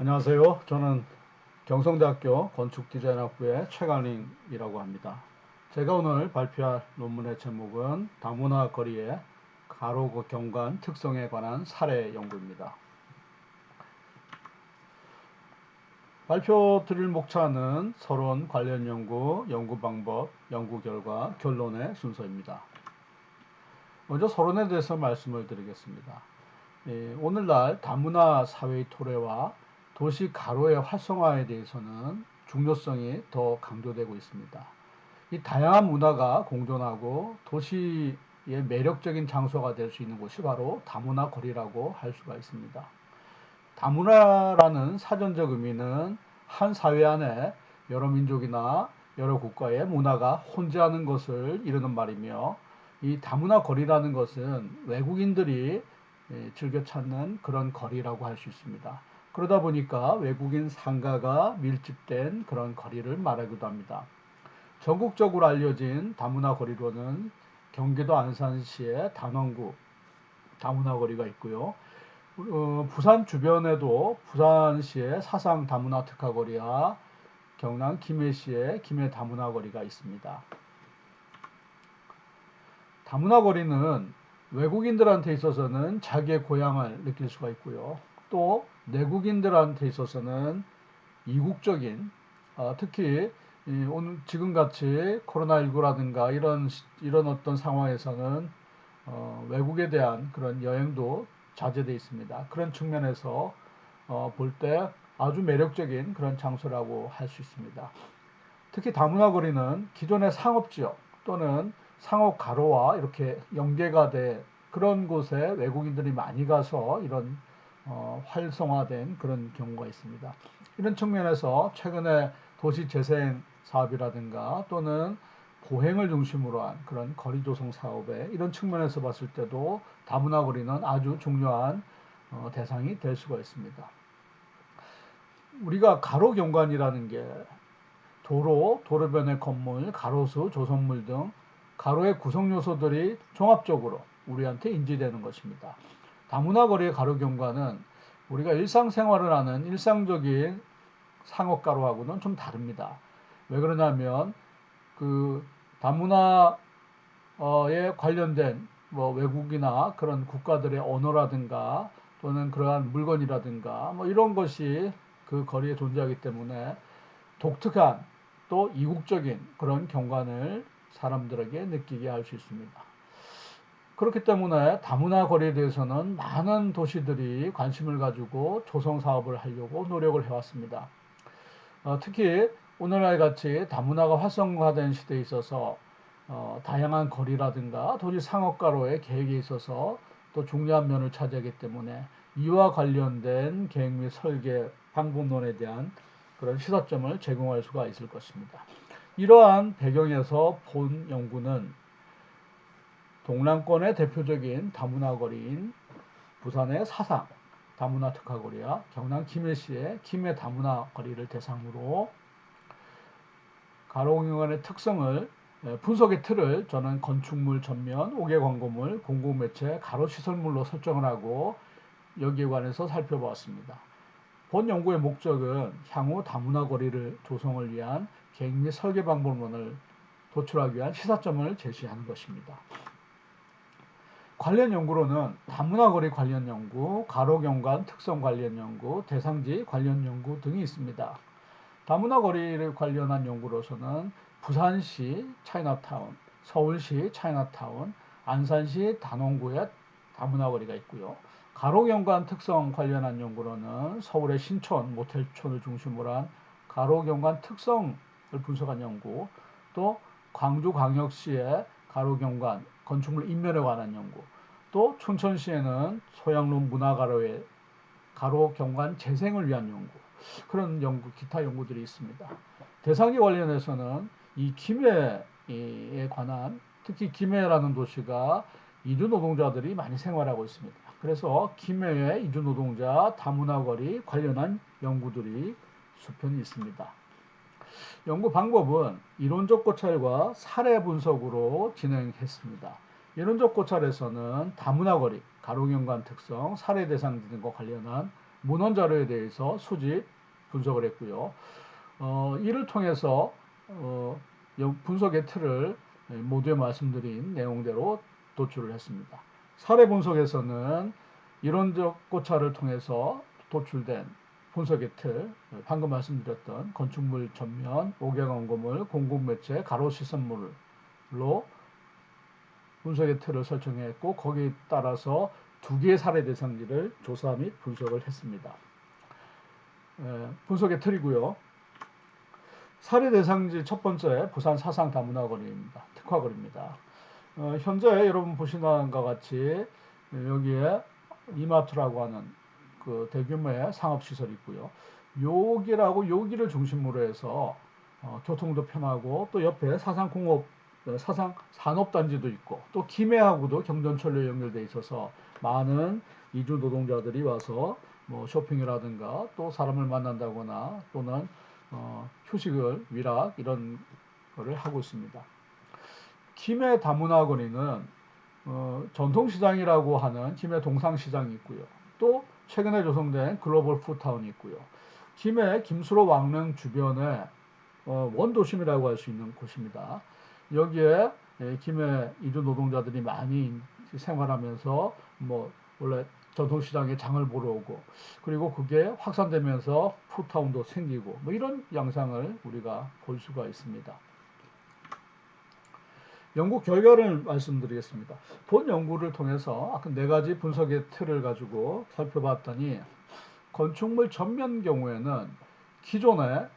안녕하세요. 저는 경성대학교 건축디자인학부의 최강링이라고 합니다. 제가 오늘 발표할 논문의 제목은 다문화 거리의 가로 경관 특성에 관한 사례 연구입니다. 발표 드릴 목차는 서론, 관련 연구, 연구 방법, 연구 결과, 결론의 순서입니다. 먼저 서론에 대해서 말씀을 드리겠습니다. 오늘날 다문화 사회의 토래와 도시 가로의 활성화에 대해서는 중요성이 더 강조되고 있습니다. 이 다양한 문화가 공존하고 도시의 매력적인 장소가 될 수 있는 곳이 바로 다문화 거리라고 할 수가 있습니다. 다문화라는 사전적 의미는 한 사회 안에 여러 민족이나 여러 국가의 문화가 혼재하는 것을 이루는 말이며, 이 다문화 거리라는 것은 외국인들이 즐겨 찾는 그런 거리라고 할 수 있습니다. 그러다 보니까 외국인 상가가 밀집된 그런 거리를 말하기도 합니다. 전국적으로 알려진 다문화 거리로는 경기도 안산시의 단원구 다문화 거리가 있고요. 부산 주변에도 부산시의 사상 다문화 특화거리와 경남 김해시의 김해 다문화 거리가 있습니다. 다문화 거리는 외국인들한테 있어서는 자기의 고향을 느낄 수가 있고요. 또 내국인들한테 있어서는 이국적인, 특히 오늘 지금같이 코로나19라든가 이런 어떤 상황에서는 외국에 대한 그런 여행도 자제되어 있습니다. 그런 측면에서 볼 때 아주 매력적인 그런 장소라고 할 수 있습니다. 특히 다문화 거리는 기존의 상업지역 또는 상업 가로와 이렇게 연계가 돼 그런 곳에 외국인들이 많이 가서 이런 활성화된 그런 경우가 있습니다. 이런 측면에서 최근에 도시 재생 사업이라든가 또는 보행을 중심으로 한 그런 거리 조성 사업에 이런 측면에서 봤을 때도 다문화 거리는 아주 중요한 대상이 될 수가 있습니다. 우리가 가로 경관이라는 게 도로변의 건물, 가로수, 조성물 등 가로의 구성 요소들이 종합적으로 우리한테 인지되는 것입니다. 다문화 거리의 가로 경관은 우리가 일상생활을 하는 일상적인 상업가로하고는 좀 다릅니다. 왜 그러냐면 그 다문화에 관련된 외국이나 그런 국가들의 언어라든가 또는 그러한 물건이라든가 이런 것이 그 거리에 존재하기 때문에 독특한 또 이국적인 그런 경관을 사람들에게 느끼게 할 수 있습니다. 그렇기 때문에 다문화 거리에 대해서는 많은 도시들이 관심을 가지고 조성 사업을 하려고 노력을 해왔습니다. 특히 오늘날 같이 다문화가 활성화된 시대에 있어서 다양한 거리라든가 도시 상업가로의 계획에 있어서 또 중요한 면을 차지하기 때문에 이와 관련된 계획 및 설계 방법론에 대한 그런 시사점을 제공할 수가 있을 것입니다. 이러한 배경에서 본 연구는 동남권의 대표적인 다문화 거리인 부산의 사상 다문화 특화거리와 경남 김해시의 김해 다문화 거리를 대상으로 가로경관의 특성을 분석의 틀을 저는 건축물 전면, 5개 광고물, 공공매체, 가로시설물로 설정을 하고 여기에 관해서 살펴보았습니다. 본 연구의 목적은 향후 다문화 거리를 조성을 위한 계획 및 설계 방법론을 도출하기 위한 시사점을 제시하는 것입니다. 관련 연구로는 다문화 거리 관련 연구, 가로경관 특성 관련 연구, 대상지 관련 연구 등이 있습니다. 다문화 거리를 관련한 연구로서는 부산시 차이나타운, 서울시 차이나타운, 안산시 단원구에 다문화 거리가 있고요. 가로경관 특성 관련한 연구로는 서울의 신촌, 모텔촌을 중심으로 한 가로경관 특성을 분석한 연구, 또 광주광역시의 가로경관, 건축물 인면에 관한 연구, 또 춘천시에는 소양로 문화가로의 가로경관 재생을 위한 연구, 그런 연구, 기타 연구들이 있습니다. 대상지 관련해서는 이 김해에 관한, 특히 김해라는 도시가 이주 노동자들이 많이 생활하고 있습니다. 그래서 김해의 이주 노동자 다문화 거리 관련한 연구들이 수편이 있습니다. 연구 방법은 이론적 고찰과 사례 분석으로 진행했습니다. 이론적 고찰에서는 다문화 거리, 가로경관 특성, 사례 대상지 등과 관련한 문헌 자료에 대해서 수집 분석을 했고요. 이를 통해서 분석의 틀을 모두에 말씀드린 내용대로 도출을 했습니다. 사례 분석에서는 이론적 고찰을 통해서 도출된 분석의 틀, 방금 말씀드렸던 건축물 전면, 5개 원고물, 공공매체, 가로 시선물로 분석의 틀을 설정했고 거기에 따라서 2개의 사례 대상지를 조사 및 분석을 했습니다. 분석의 틀이고요. 사례 대상지 첫 번째 부산 사상 다문화거리입니다. 특화거리입니다. 현재 여러분 보시는 것과 같이 여기에 이마트라고 하는 그 대규모의 상업시설이 있고요. 여기를 중심으로 해서 교통도 편하고 또 옆에 사상 산업단지도 있고 또 김해하고도 경전철로 연결돼 있어서 많은 이주 노동자들이 와서 뭐 쇼핑이라든가 또 사람을 만난다거나 또는 휴식을 위락 이런 거를 하고 있습니다. 김해 다문화거리는 전통시장이라고 하는 김해 동상시장이 있고요. 또 최근에 조성된 글로벌 푸드타운이 있고요. 김해 김수로 왕릉 주변에 원도심이라고 할 수 있는 곳입니다. 여기에 김해 이주 노동자들이 많이 생활하면서 뭐 원래 전통시장에 장을 보러 오고 그리고 그게 확산되면서 푸드타운도 생기고 뭐 이런 양상을 우리가 볼 수가 있습니다. 연구 결과를 말씀드리겠습니다. 본 연구를 통해서 아까 4가지 분석의 틀을 가지고 살펴봤더니 건축물 전면 경우에는 기존의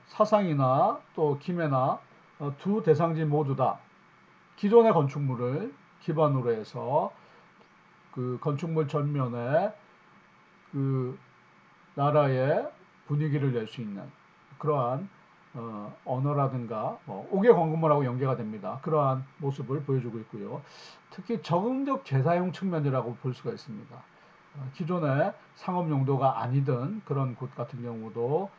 사상이나 또 김해나 두 대상지 모두 다 기존의 건축물을 기반으로 해서 그 건축물 전면에 그 나라의 분위기를 낼 수 있는 그러한 언어라든가 5개 건축물하고 연계가 됩니다. 그러한 모습을 보여주고 있고요. 특히 적응적 재사용 측면이라고 볼 수가 있습니다. 기존의 상업 용도가 아니던 그런 곳 같은 경우도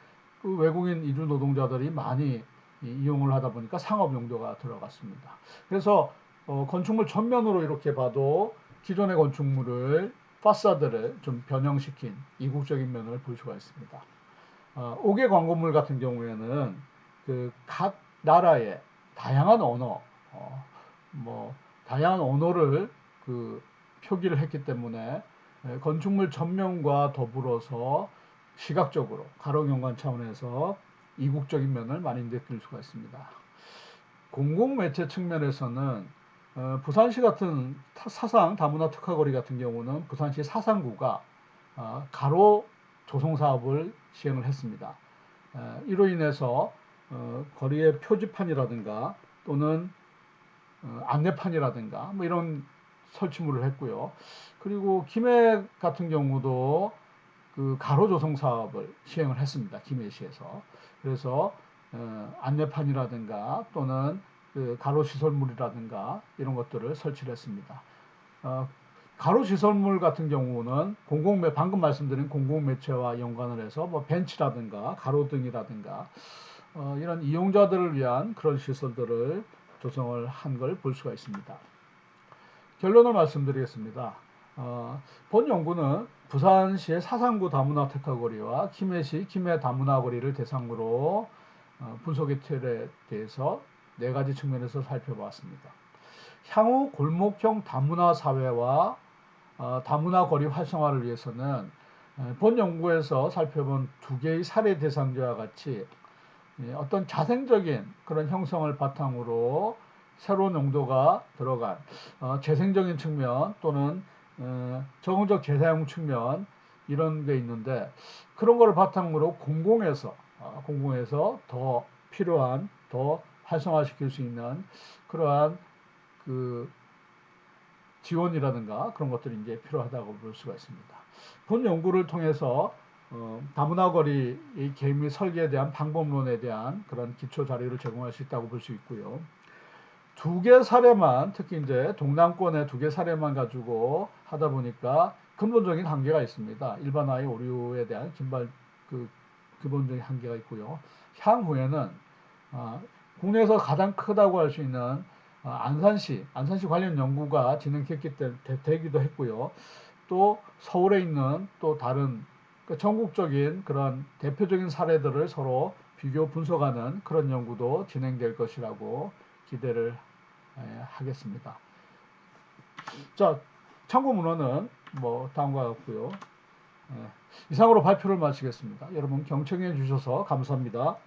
그 외국인 이주 노동자들이 많이 이용을 하다 보니까 상업 용도가 들어갔습니다. 그래서 건축물 전면으로 이렇게 봐도 기존의 건축물을 파사드를 좀 변형시킨 이국적인 면을 볼 수가 있습니다. 5개 광고물 같은 경우에는 그 각 나라의 다양한 언어, 다양한 언어를 그 표기를 했기 때문에 건축물 전면과 더불어서 시각적으로 가로경관 차원에서 이국적인 면을 많이 느낄 수가 있습니다. 공공매체 측면에서는 부산시 같은 사상 다문화 특화거리 같은 경우는 부산시 사상구가 가로 조성 사업을 시행을 했습니다. 이로 인해서 거리의 표지판이라든가 또는 안내판이라든가 뭐 이런 설치물을 했고요. 그리고 김해 같은 경우도 그 가로 조성 사업을 시행을 했습니다. 김해시에서. 그래서 안내판이라든가 또는 그 가로 시설물이라든가 이런 것들을 설치를 했습니다. 가로 시설물 같은 경우는 방금 말씀드린 공공매체와 연관을 해서 뭐 벤치라든가 가로등이라든가 이런 이용자들을 위한 그런 시설들을 조성을 한 걸 볼 수가 있습니다. 결론을 말씀드리겠습니다. 본 연구는 부산시의 사상구 다문화 특화거리와 김해시 김해 다문화 거리를 대상으로 분석의 틀에 대해서 4가지 측면에서 살펴보았습니다. 향후 골목형 다문화 사회와 다문화 거리 활성화를 위해서는 본 연구에서 살펴본 2개의 사례 대상자와 같이 어떤 자생적인 그런 형성을 바탕으로 새로운 용도가 들어간 재생적인 측면 또는 적응적 재사용 측면 이런 게 있는데 그런 거를 바탕으로 공공에서 더 필요한 더 활성화시킬 수 있는 그러한 그 지원이라든가 그런 것들이 이제 필요하다고 볼 수가 있습니다. 본 연구를 통해서 다문화 거리 계획 및 설계에 대한 방법론에 대한 그런 기초 자료를 제공할 수 있다고 볼 수 있고요. 2개 사례만 특히 이제 동남권의 2개 사례만 가지고 하다 보니까 근본적인 한계가 있습니다. 일반화의 오류에 대한 기본적인 한계가 있고요. 향후에는 국내에서 가장 크다고 할 수 있는 안산시 관련 연구가 진행되기도 했고요. 또 서울에 있는 또 다른 전국적인 그런 대표적인 사례들을 서로 비교 분석하는 그런 연구도 진행될 것이라고 기대를 하겠습니다. 자, 참고 문헌은 뭐 다음과 같고요. 이상으로 발표를 마치겠습니다. 여러분 경청해 주셔서 감사합니다.